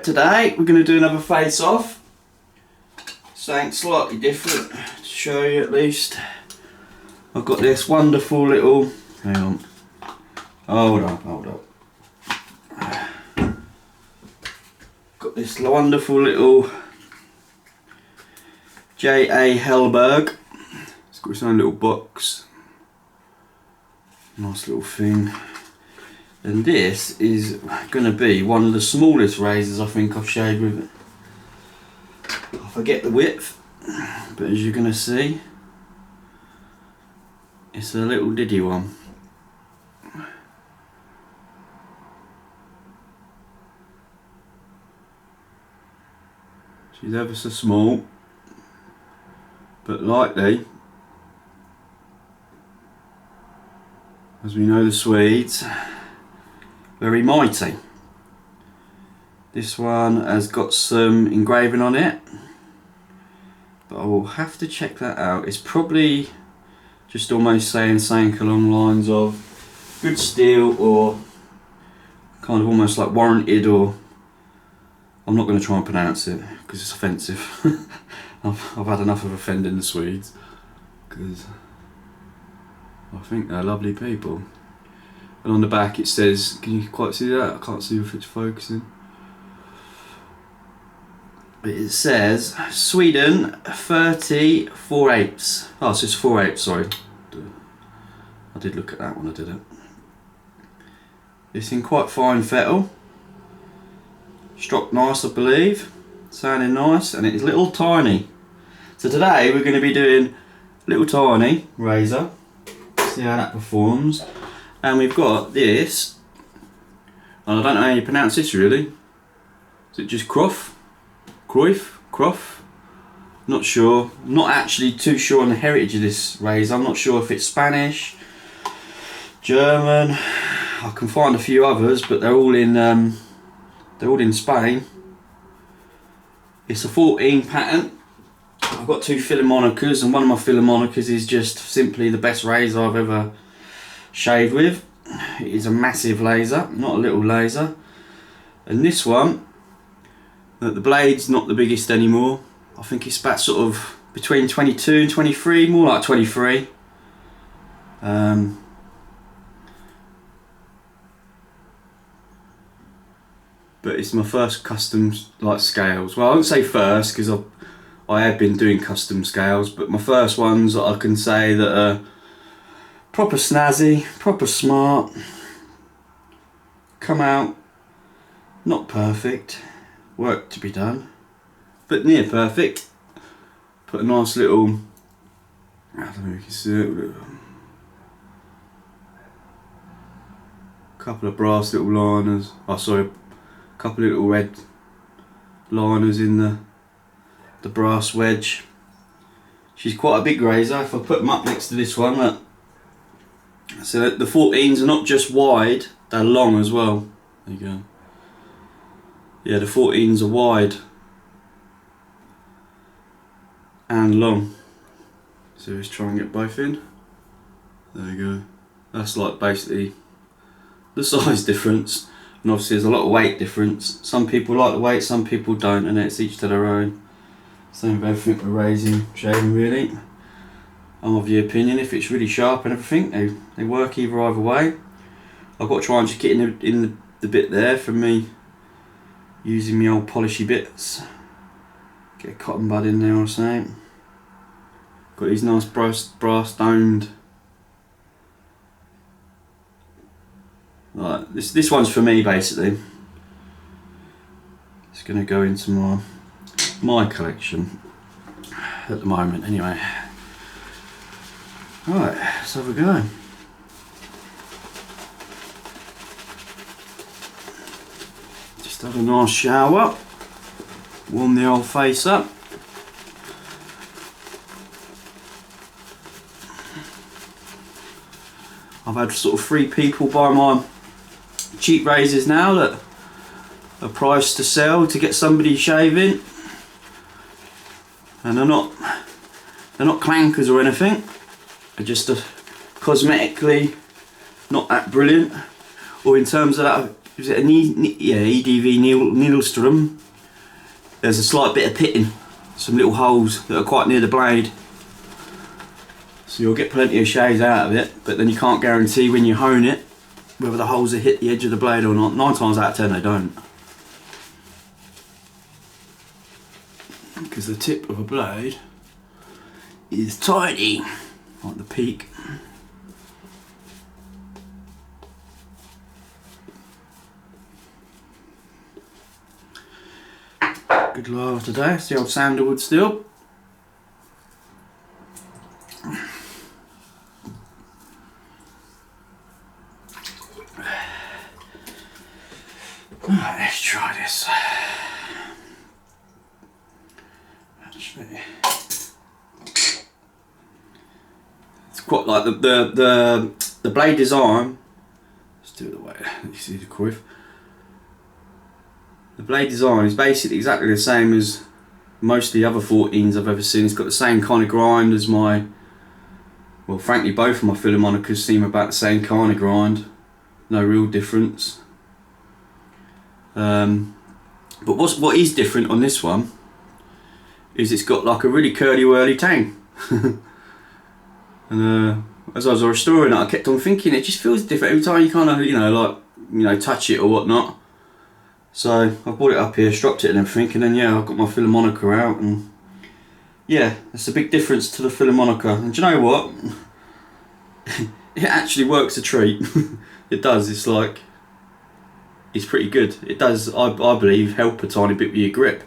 Today we're going to do another face off, something slightly different to show you at least. I've got this wonderful little, hang on, hold up. Got this wonderful little J.A. Hellberg. It's got its own little box, nice little thing. And this is going to be one of the smallest razors I think I've shaved with it. I forget the width, but as you're going to see, it's a little diddy one. She's ever so small, but lightly, as we know the Swedes, very mighty. This one has got some engraving on it, but I will have to check that out. It's probably just almost saying something along the lines of good steel, or kind of almost like warranted, or I'm not going to try and pronounce it because it's offensive. I've had enough of offending the Swedes because I think they're lovely people. And on the back it says, can you quite see that? I can't see if it's focusing. But it says Sweden 30/4/8. Oh, so it's 4/8, sorry. I did look at that when I did it. It's in quite fine fettle. Struck nice, I believe. Sounding nice, and it's little tiny. So today we're going to be doing little tiny razor. See how that performs. And we've got this, and I don't know how you pronounce this really. Is it just Cruff? Cruff? Not sure. Not actually too sure on the heritage of this razor. I'm not sure if it's Spanish, German. I can find a few others, but they're all in Spain. It's a 14 patent. I've got two Filarmonicas, and one of my Filarmonicas is just simply the best razor I've ever shaved with. It is a massive laser, not a little laser. And this one, the blade's not the biggest anymore. I think it's about sort of between 22 and 23, more like 23. But it's my first custom like scales. Well, I wouldn't say first because I have been doing custom scales, but my first ones I can say that are proper snazzy, proper smart. Come out not perfect, work to be done, but near perfect. Put a nice little, I don't know if you can see it, couple of brass little liners. Oh sorry, a couple of little red liners in the brass wedge. She's quite a big razor. If I put them up next to this one, look. So the 14s are not just wide, they're long as well. There you go. Yeah, the 14s are wide and long. So let's try and get both in. There you go. That's like basically the size difference. And obviously there's a lot of weight difference. Some people like the weight, some people don't, and it's each to their own. Same with everything we're shaving really. I'm of the opinion if it's really sharp and everything, they work either way. I've got to try and just get in the bit there from me using my old polishy bits. Get a cotton bud in there or something. Got these nice brass domed. Like this one's for me basically. It's going to go into my collection at the moment anyway. Right, let's have a go. Just have a nice shower, warm the old face up. I've had sort of 3 people buy my cheap razors now that are priced to sell to get somebody shaving, and they're not clankers or anything. They're just cosmetically not that brilliant, or in terms of that is it a EDV Needlestrom. There's a slight bit of pitting, some little holes that are quite near the blade. So you'll get plenty of shaves out of it, but then you can't guarantee when you hone it whether the holes have hit the edge of the blade or not. 9 times out of 10 they don't. Because the tip of a blade is tiny, like the peak. Good love today, it's the old sandalwood still. Right, let's try this. Actually, it's quite like the blade design. Let's do it the way you see the Cruff. The blade design is basically exactly the same as most of the other 14s I've ever seen. It's got the same kind of grind as my, well, frankly, both of my Filarmonicas seem about the same kind of grind. No real difference. But what is different on this one is it's got like a really curly whirly tang. And as I was restoring it, I kept on thinking it just feels different every time you kind of touch it or whatnot. So I brought it up here, stropped it and everything, and then yeah, I've got my Filarmonica out, and yeah, it's a big difference to the Filarmonica. And do you know what? It actually works a treat. It does. It's pretty good. It does, I believe, help a tiny bit with your grip,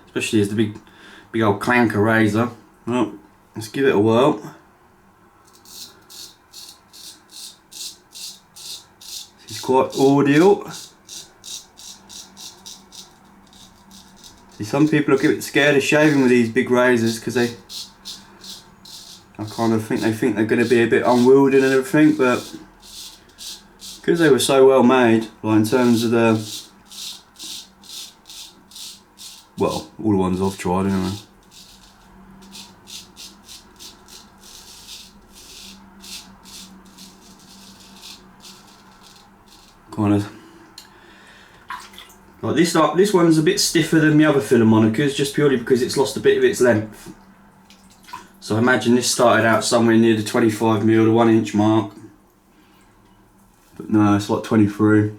especially as the big old clanker razor. Well, let's give it a whirl. It's quite audio. See, some people are a bit scared of shaving with these big razors because I kind of think they're going to be a bit unwieldy and everything, but because they were so well made, like in terms of the, well, all the ones I've tried anyway. Kind of like this one's a bit stiffer than the other Filarmonicas, just purely because it's lost a bit of its length. So I imagine this started out somewhere near the 25mm to 1 inch mark. But no, it's like 23.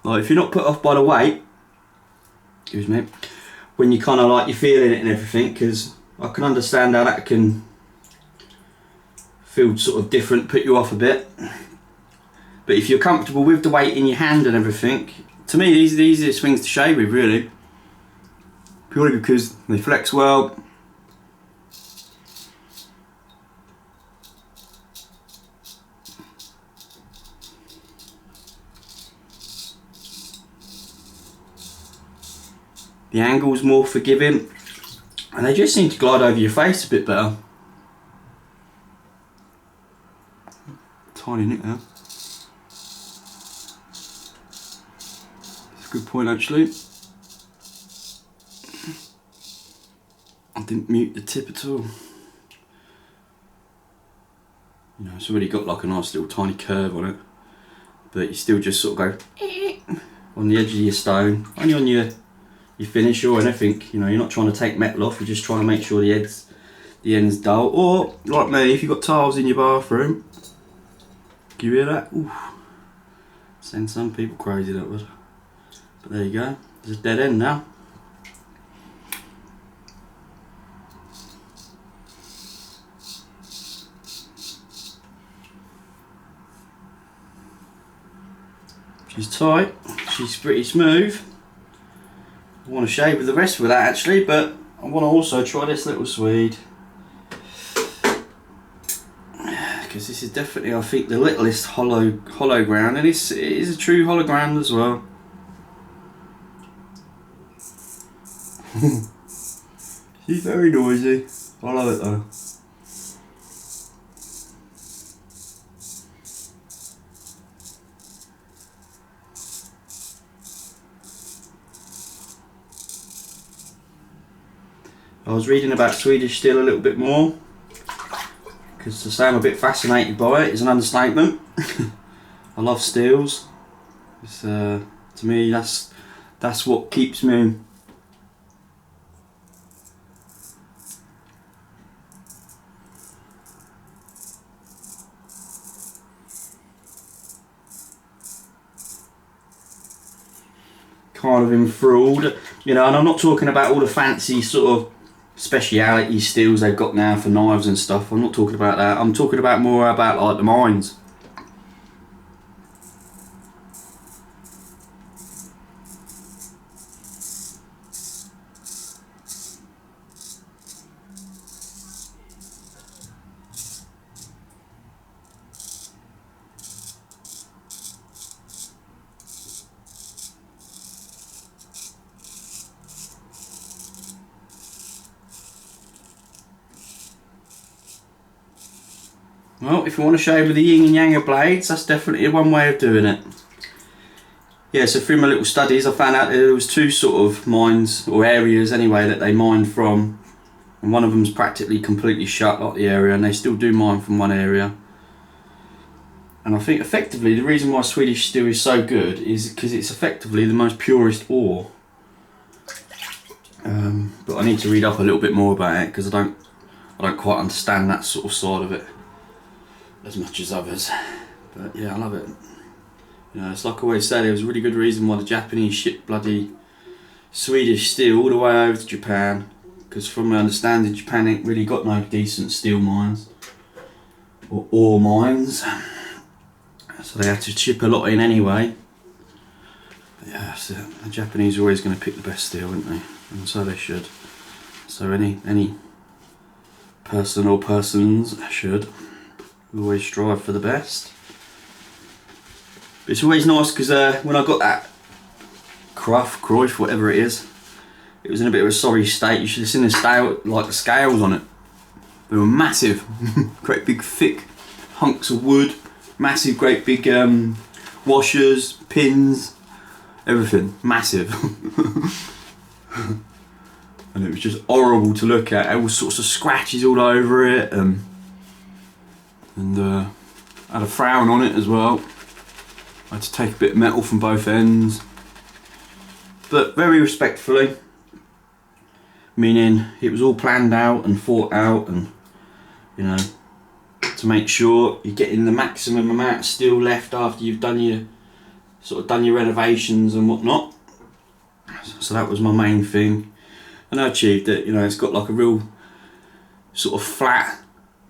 Like if you're not put off by the weight, excuse me, when you kind of like you're feeling it and everything, because I can understand how that can feel sort of different, put you off a bit. But if you're comfortable with the weight in your hand and everything, to me these are the easiest things to shave with, really. Purely because they flex well. The angle's more forgiving, and they just seem to glide over your face a bit better. Tiny nick there. That's a good point actually. I didn't mute the tip at all. You know, it's already got like a nice little tiny curve on it, but you still just sort of go on the edge of your stone, only on your finish or anything. You know, you're not trying to take metal off, you're just trying to make sure the end's dull. Or like me, if you've got tiles in your bathroom, can you hear that? Ooh. Send some people crazy, that would. But there you go, there's a dead end now. She's tight, she's pretty smooth. I want to shave with the rest with that actually, but I want to also try this little Swede. Because this is definitely, I think, the littlest hollow ground, and it is a true hollow ground as well. She's very noisy. I love it though. I was reading about Swedish steel a little bit more, because to say I'm a bit fascinated by it is an understatement. I love steels. It's, to me, that's what keeps me kind of enthralled, you know. And I'm not talking about all the fancy sort of speciality steels they've got now for knives and stuff. I'm not talking about that. I'm talking about more about like the mines. Well, if you want to shave with the yin and yang of blades, that's definitely one way of doing it. Yeah, so through my little studies I found out there was two sort of mines, or areas anyway, that they mined from, and one of them's practically completely shut, like the area, and they still do mine from one area. And I think effectively the reason why Swedish steel is so good is because it's effectively the most purest ore. But I need to read up a little bit more about it, because I don't quite understand that sort of side of it as much as others. But yeah, I love it. You know, it's like I always say, there was a really good reason why the Japanese shipped bloody Swedish steel all the way over to Japan, because from my understanding Japan ain't really got no decent steel mines or ore mines, so they had to ship a lot in anyway. But yeah, so the Japanese are always going to pick the best steel, aren't they? And so they should. So any person or persons should always strive for the best. But it's always nice because when I got that Cruff, whatever it is, it was in a bit of a sorry state. You should have seen the scale, like the scales on it. They were massive, great big thick hunks of wood, massive, great big washers, pins, everything, massive. And it was just horrible to look at. All sorts of scratches all over it, and had a frown on it as well. I had to take a bit of metal from both ends, but very respectfully, meaning it was all planned out and thought out, and you know, to make sure you're getting the maximum amount of steel left after you've done your renovations and whatnot. So that was my main thing, and I achieved it. You know, it's got like a real sort of flat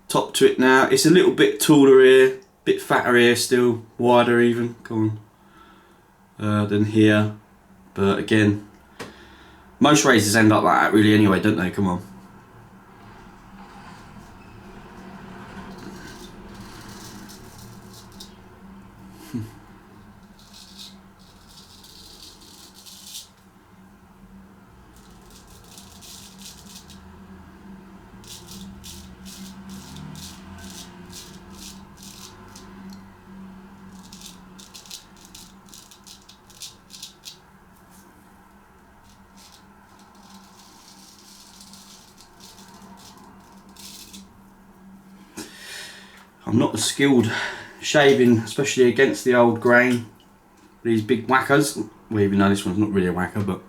top to it now. It's a little bit taller here, bit fatter here still, wider even, than here. But again, most razors end up like that really anyway, don't they? Come on. I'm not as skilled shaving, especially against the old grain, these big whackers. Well, even though this one's not really a whacker, but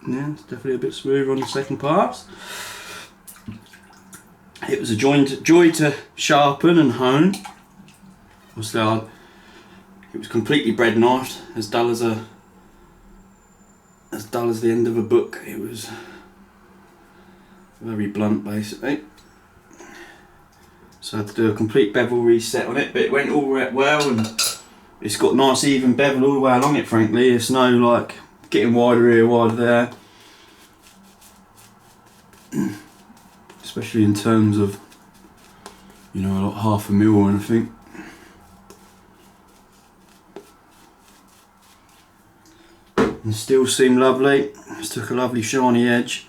yeah, it's definitely a bit smoother on the second pass. It was a joy to sharpen and hone. Obviously, it was completely bread knifed, as dull as the end of a book. It was very blunt basically. So I had to do a complete bevel reset on it, but it went all well, and it's got nice even bevel all the way along it. Frankly, it's no like getting wider here, wider there, especially in terms of, you know, like half a mil or anything. And still seem lovely. Just took a lovely shiny edge.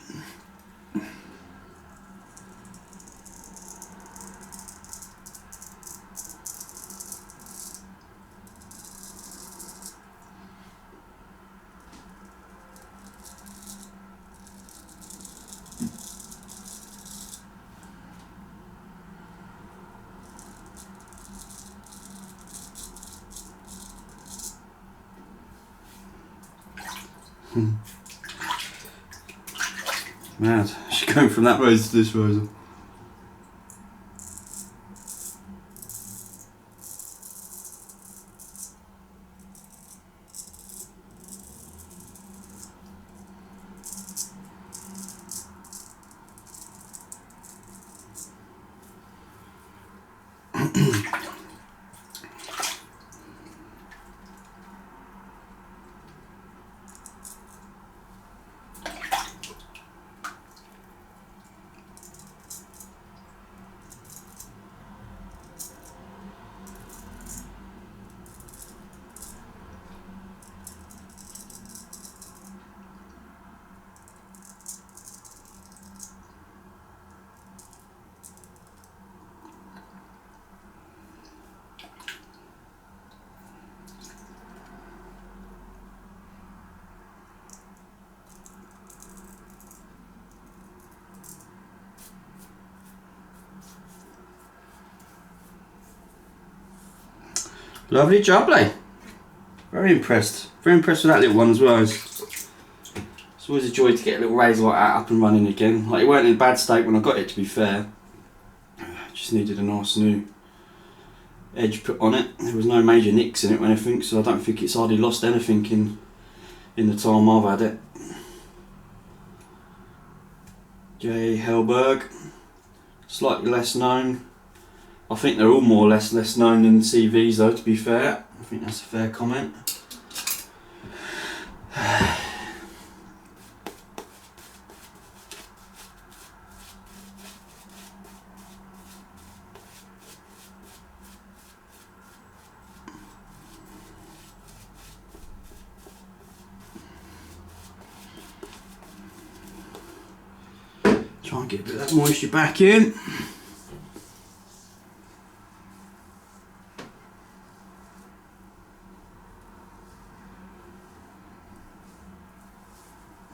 Mad, she's going from that razor to this razor. Lovely job, eh? Very impressed. Very impressed with that little one as well. It's always a joy to get a little razor like that up and running again. Like, it weren't in a bad state when I got it, to be fair. Just needed a nice new edge put on it. There was no major nicks in it or anything, so I don't think it's hardly lost anything in the time I've had it. Hellberg, slightly less known. I think they're all more or less known than CVs though, to be fair. I think that's a fair comment. Try and get a bit of that moisture back in.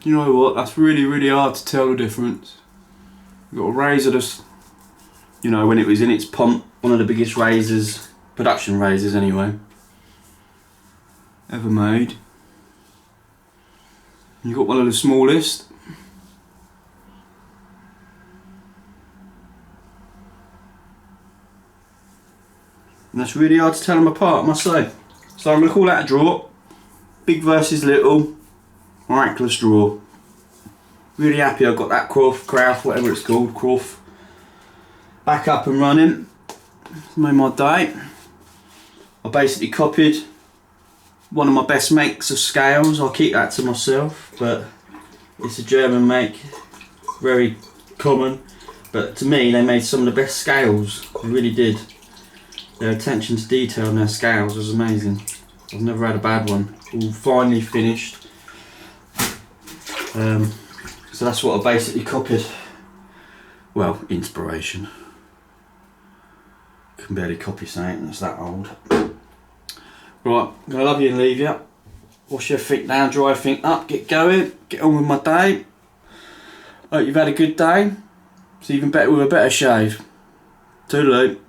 You know what, that's really hard to tell the difference. You've got a razor that's, you know, when it was in its pump, one of the biggest razors, production razors anyway, ever made. You've got one of the smallest. And that's really hard to tell them apart, I must say. So I'm going to call that a draw. Big versus little. Miraculous draw. Really happy I've got that Cruff, whatever it's called, Cruff, back up and running. It's made my day. I basically copied one of my best makes of scales. I'll keep that to myself, but it's a German make, very common. But to me, they made some of the best scales. They really did. Their attention to detail in their scales was amazing. I've never had a bad one. All finely finished. So that's what I basically copied. Well, inspiration. Can barely copy something that's that old. Right, I'm gonna love you and leave you. Wash your feet down, dry your feet up, get going, get on with my day. Hope you've had a good day. It's even better with a better shave. Toodaloo.